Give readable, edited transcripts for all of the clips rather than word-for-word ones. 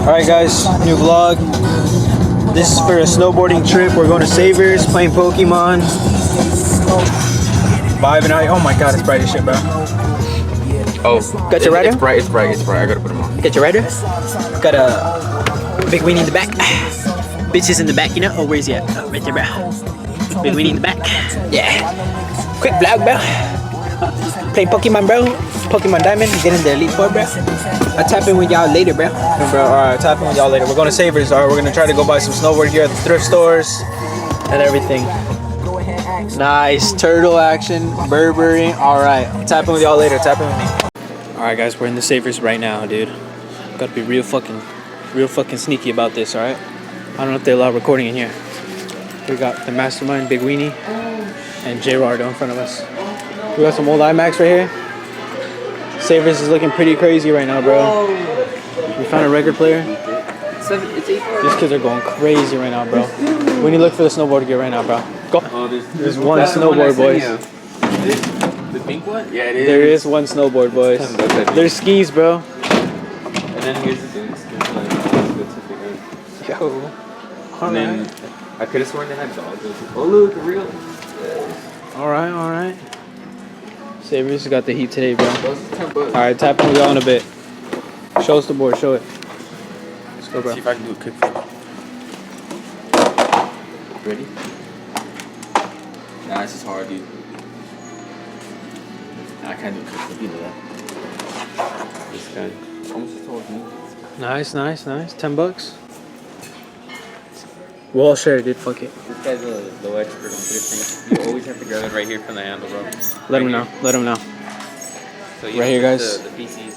Alright guys, new vlog. This is for a snowboarding trip. We're going to Savers, playing Pokemon. Vibing out. Oh my god, it's bright as shit, bro. Oh, Got your rider? It's bright. I gotta put them on. Got your rider? Got a big weenie in the back. Bitches in the back, you know? Oh, where's he at? Oh, right there, bro. Big weenie in the back. Yeah. Quick vlog, bro. Play Pokemon, bro. Pokemon Diamond. Get in the Elite Four, bro. I'll tap in with y'all later, bro. Alright, tap in with y'all later. We're going to Savers. Alright, we're going to try to go buy some snowboard gear at the thrift stores and everything. Nice. Turtle action. Burberry. Alright. Tap in with y'all later. Tap in with me. Alright, guys. We're in the Savers right now, dude. Gotta be real fucking sneaky about this, alright? I don't know if they allow recording in here. We got the Mastermind, Big Weenie, and J-Rardo in front of us. We got some old IMAX right here. Savers is looking pretty crazy right now, bro. We found a record player. These kids are going crazy right now, bro. We need to look for the snowboard gear right now, bro. Go. Oh, there's one snowboard, boys. The pink one? Yeah, it is. There is one snowboard, boys. There's skis, bro. And then here's the thing. Yo. And then I could have sworn they had dogs. Oh, look, real. Alright. Savers got the heat today, bro. $10. Alright, tap in with y'all in a bit. Show us the board, show it. Let's go, bro. See if I can do a kickflip. Ready? Nah, this is hard, dude. Nah, I can't do a kickflip. You know that. This guy almost as tall as me. Nice. $10. We'll all share it, dude. Fuck it. This guy's a low expert on drifting. You always have to grab it right here from the handle, bro. Let him know. So Right here, guys. The PCs.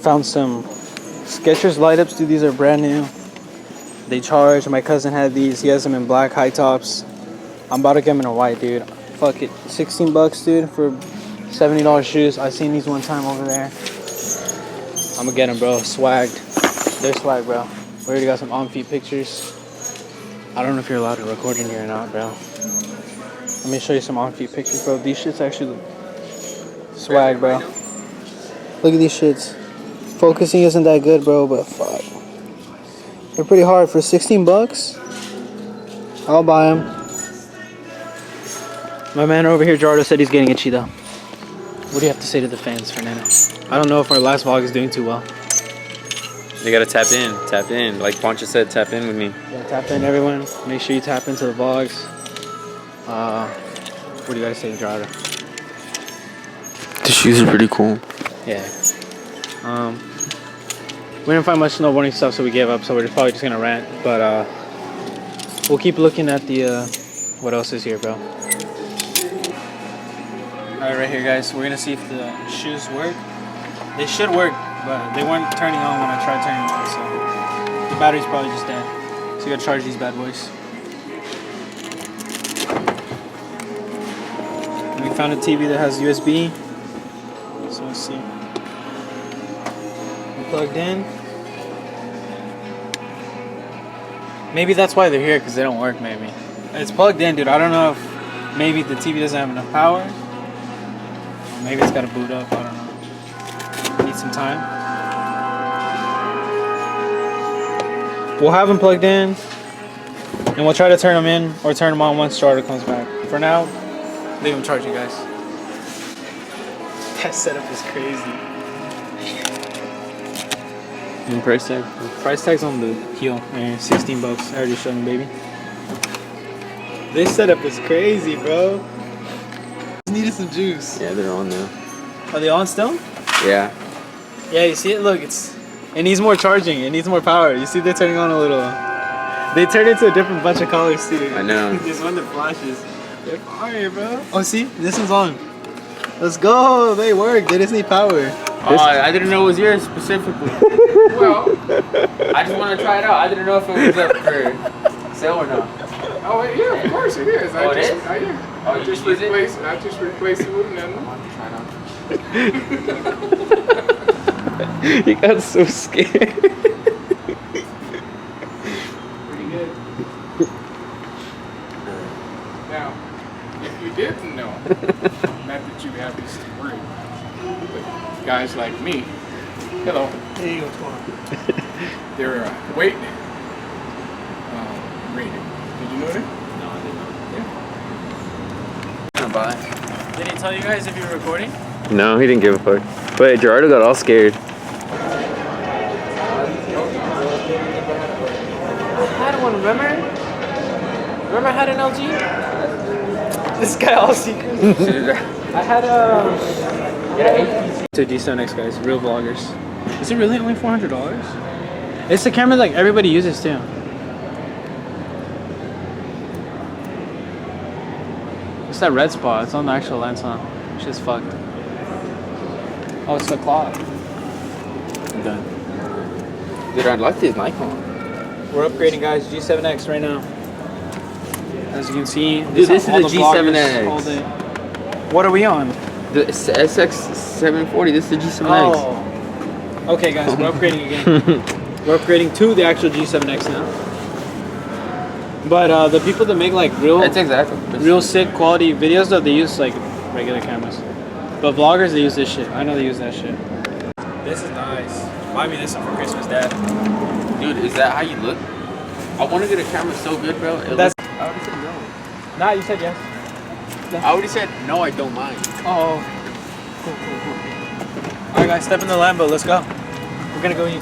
Found some Skechers light ups, dude. These are brand new. They charge. My cousin had these. He has them in black high tops. I'm about to get them in a white, dude. Fuck it. $16, dude, for $70 shoes. I seen these one time over there. I'm gonna get them, bro. Swagged. They're swag, bro. We already got some on-feet pictures. I don't know if you're allowed to record in here or not, bro. Let me show you some on-feet pictures, bro. These shits actually swag, bro. Look at these shits. Focusing isn't that good, bro, but fuck. They're pretty hard. For $16, I'll buy them. My man over here, Jardo, said he's getting itchy, though. What do you have to say to the fans, Fernando? I don't know if our last vlog is doing too well. You gotta tap in. Like Poncho said, tap in with me. Yeah, tap in, everyone. Make sure you tap into the vlogs. What do you gotta say, Jardo? The shoes are pretty cool. Yeah. We didn't find much snowboarding stuff, so we gave up. So we're probably just gonna rant. But we'll keep looking at the what else is here, bro. All right, right here, guys. We're gonna see if the shoes work. They should work, but they weren't turning on when I tried turning them on. So the battery's probably just dead. So you gotta charge these bad boys. And we found a TV that has USB. So let's see. Plugged in. Maybe that's why they're here, because they don't work. Maybe it's plugged in, dude. I don't know if maybe the TV doesn't have enough power, or maybe it's got to boot up. I don't know. Need some time. We'll have them plugged in, and we'll try to turn them in or turn them on once starter comes back. For now, leave them charging, guys. That setup is crazy. And price tag? Price tag's on the heel. Man, $16. I already showed him, baby. This setup is crazy, bro. Just needed some juice. Yeah, they're on now. Are they on still? Yeah. Yeah, you see it? Look, it needs more charging. It needs more power. You see they're turning on a little. They turn into a different bunch of colors, too. I know. This one that flashes. They're fire, bro. Oh, see? This one's on. Let's go. They work. They just need power. Oh, I didn't know it was yours specifically. Well, I just want to try it out. I didn't know if it was up for sale or not. Oh yeah, of course it is. Oh, it is? I just replaced it with another. He got so scared. Pretty good. Now, if you didn't know, not that you have this to worry, but guys like me Hello. Hey, what's going on? They're weight rated. Did you know that? No, I didn't know. Bye. Did he tell you guys if you were recording? No, he didn't give a fuck. But Gerardo got all scared. I had one, remember? Remember I had an LG? This guy all secret. I had To D7X guys, real vloggers. Is it really only $400? It's the camera like everybody uses too. It's that red spot. It's on the actual lens, huh? Shit's fucked. Oh, it's the clock. I'm done. Dude, I like this Nikon. We're upgrading, guys. G7X right now. As you can see, Dude, this is all the vloggers G7X. hold it. What are we on? The SX740, this is the G7X. Oh. Okay, guys, we're upgrading again. We're upgrading to the actual G7X now. But the people that make like That's exactly. real sick quality videos, though, they use like regular cameras. But vloggers, they use this shit. I know they use that shit. This is nice. Buy me this one for Christmas, Dad. Dude, is that how you look? I want to get a camera so good, bro. That's. I already said no. Nah, you said yes. I already said no, I don't mind. Oh. Cool. Alright, guys, step in the Lambo. Let's go. We're gonna go eat.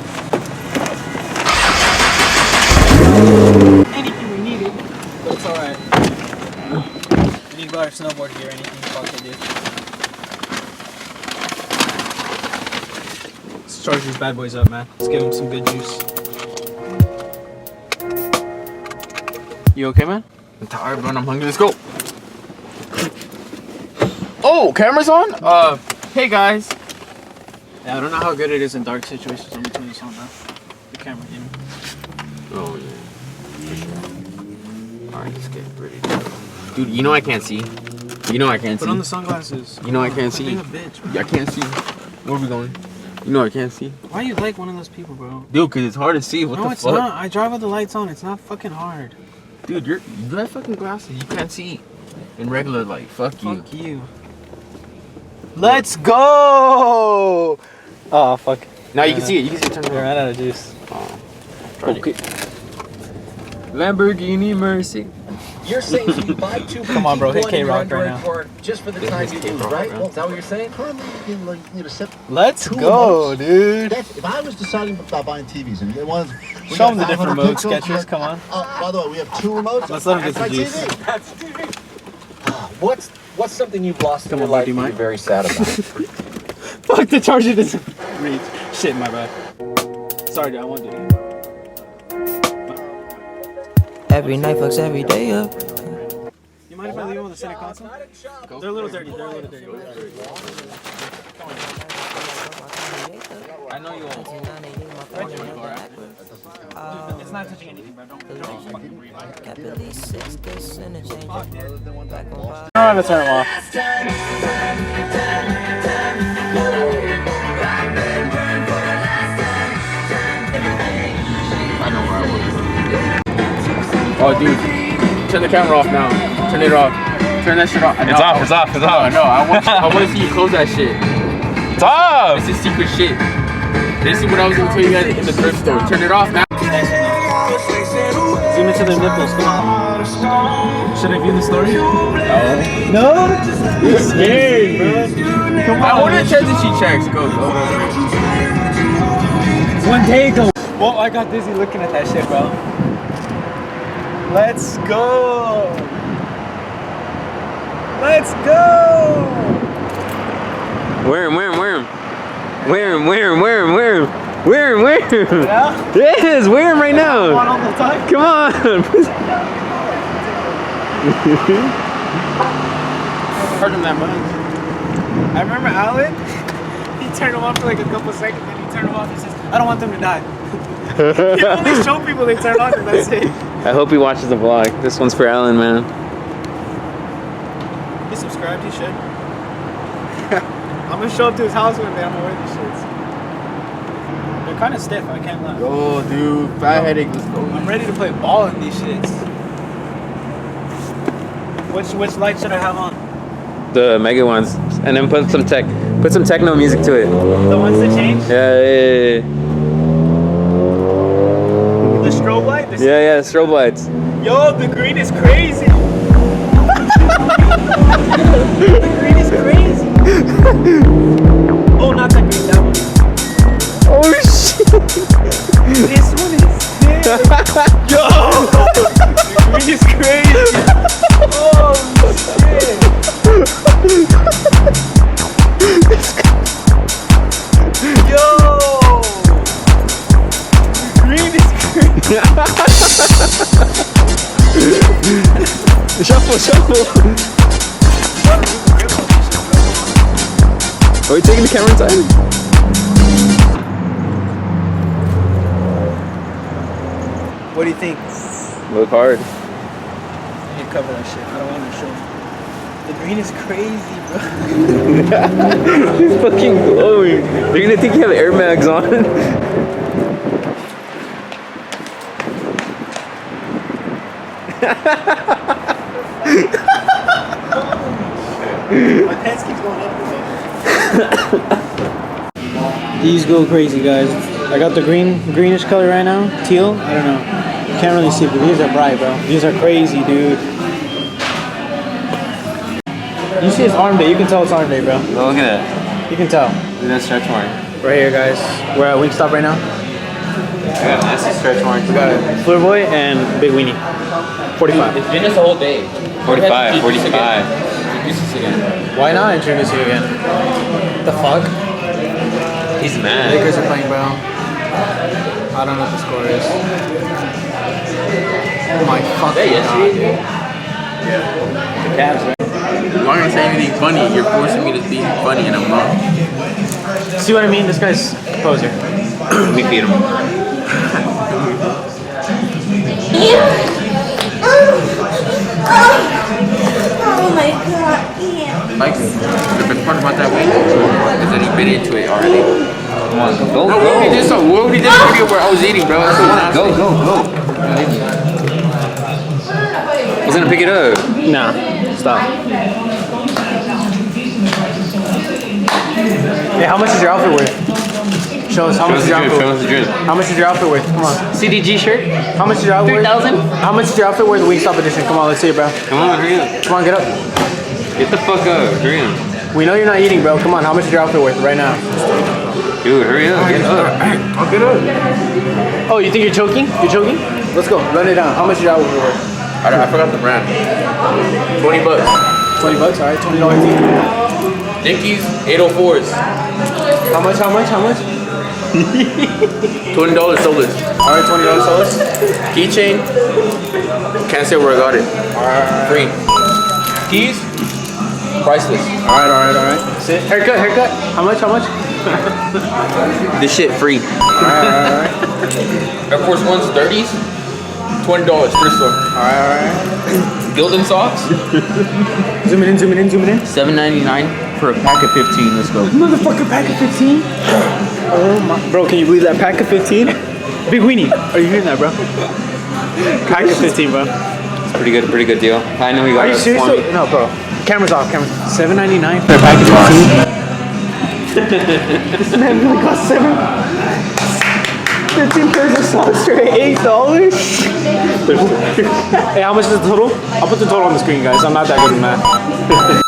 Anything we needed, but it's alright. We need to buy our snowboard gear, anything fuck they do. Let's charge these bad boys up, man. Let's give them some good juice. You okay, man? I'm tired, bro. I'm hungry. Let's go. Oh, camera's on? Hey, guys. Yeah, I don't know how good it is in dark situations. I'm gonna turn this on now. The camera, you know. Oh, yeah. For sure. Alright, let's get ready. Dude, you know I can't see. You know I can't see. Put on the sunglasses. You know I can't Quit see. being a bitch, bro. Yeah, I can't see. Where are we going? You know I can't see. Why you like one of those people, bro? Dude, because it's hard to see. What No, the it's fuck? not. I drive with the lights on. It's not fucking hard. Dude, you have fucking glasses. You can't see in regular light. Fuck you. Fuck you. Let's go! Oh, fuck. Now you can see it. You can see it. Turn I around. ran out of juice. Okay. Lamborghini Mercy. You're saying you buy two Come on, bro, hit PT-1 K-Rock Android right now. for just for the time you use, right? Well, is that what you're saying? Currently, you know, like, you know, Let's two go, remotes. dude. If I was deciding about buying TVs and they wanted, we Show got them the different 500 modes, pixels, Skechers. Come on. by the way, we have two remotes. Let's let 'em get That's some my juice. TV. That's TV. What's something you've lost Come in on, your bud, do life you that mind? you're very sad about? Fuck, the charger doesn't reach. Shit, my bad. Sorry, dude. I won't do it. Every night fucks every day up. You mind if I leave them on the center console? They're a little dirty. They're a little dirty. I know you all. It's not touching anything, bro. Don't fucking breathe. Kept at least 6 discs in a change. Back on five. I don't have to turn them off. I know where I was. Oh, dude. Turn the camera off now. Turn it off. Turn that shit off. It's off. It's off. It's off. No, I want to see you close that shit. It's off. This is secret shit. This is what I was gonna tell you guys in the thrift store. Turn it off now. Zoom into their nipples. Come on. Should I view the story? No. You're scared, bro. Come I want to check the sheet checks. Go. One day ago. Well, I got dizzy looking at that shit, bro. Let's go. Let's go. Wear him. Yeah? Yes, wear him right On now. all the time. Come on. Heard him that much. I remember Alan. He turned him on for like a couple seconds, then he turned him off. He says, "I don't want them to die." You only show people they turn on, and that's it. I hope he watches the vlog. This one's for Alan, man. He subscribed. He should. I'm gonna show up to his house one day. I'm gonna wear these shits. They're kind of stiff. I can't lie. Oh, dude, fat headache. Let's go. I'm ready to play ball in these shits. Which light should I have on? The mega ones, and then put some techno music to it. The ones that change? Yeah. Yeah, strobe lights. Yo, the green is crazy. The green is crazy. Oh, not that green, that one. Oh shit! This one is sick. Yo, the green is crazy. Oh shit. Yo, the green is crazy. Shuffle. Are we taking the camera inside? What do you think? Look hard. You cover that shit. I don't want to show. The green is crazy, bro. It's fucking glowing. They're gonna think you have Air Mags on. My pants keeps going up. These go crazy, guys. I got the greenish color right now. Teal. I don't know. Can't really see, but these are bright, bro. These are crazy, dude. You see it's arm day. You can tell it's arm day, bro. Look at that. You can tell. Look at that stretch mark. Right here, guys. We're at Wingstop right now. I got a nasty stretch mark. We got a Fleur Boy and Big Weenie. 45. It's been just a whole day. 45. Introduce us again. Why not introduce you again? The fuck? He's mad. Lakers are playing, bro. I don't know what the score is. Oh my fucking god, dude. The Cavs, right? As long as I say anything funny, you're forcing me to be funny and I'm wrong. See what I mean? This guy's a poser. Let me feed him. Oh my god, yeah. Like, the best part about that wing is that he bit into it already. Come on, go. No, we already did a video where I was eating, bro. That's the one I was Go. I was gonna pick it up. Nah, stop. Hey, how much is your outfit worth? Show us how much is your outfit worth. How much is your outfit worth? Come on. CDG shirt. How much is your outfit worth? 3,000. How much is your outfit worth? Wingstop edition. Come on, let's see it, bro. Come on, hurry up. Come on, get up. Get the fuck up. Hurry up. We know you're not eating, bro. Come on, how much is your outfit worth right now? Dude, hurry up. Get up. I'll get up. Oh, you think you're choking? You're choking? Let's go. Run it down. How much is your outfit worth? I forgot the brand. $20. 20 bucks. All right, $20 each. Dickies, 804s. How much? $20 sold. All right, $20 sold. Keychain. Can't say where I got it. Free. Keys. Priceless. All right. Sit. Haircut. How much? This shit free. All right. Air Force One's 30s. $20 thrift store. All right. Gildan Socks. Zoom it in. $7.99 for a pack of 15. Let's go. Motherfucker, pack of 15? Oh my. Bro, can you believe that? Pack of 15? Big Weenie. Are you hearing that, bro? Pack of 15, bro. It's pretty good deal. I know you got Are you it. serious? For me. No, bro. Camera's off. $7.99 for a pack of 15? This man really got 15 pairs of socks for $8? Hey, how much is the total? I'll put the total on the screen, guys. I'm not that good at math.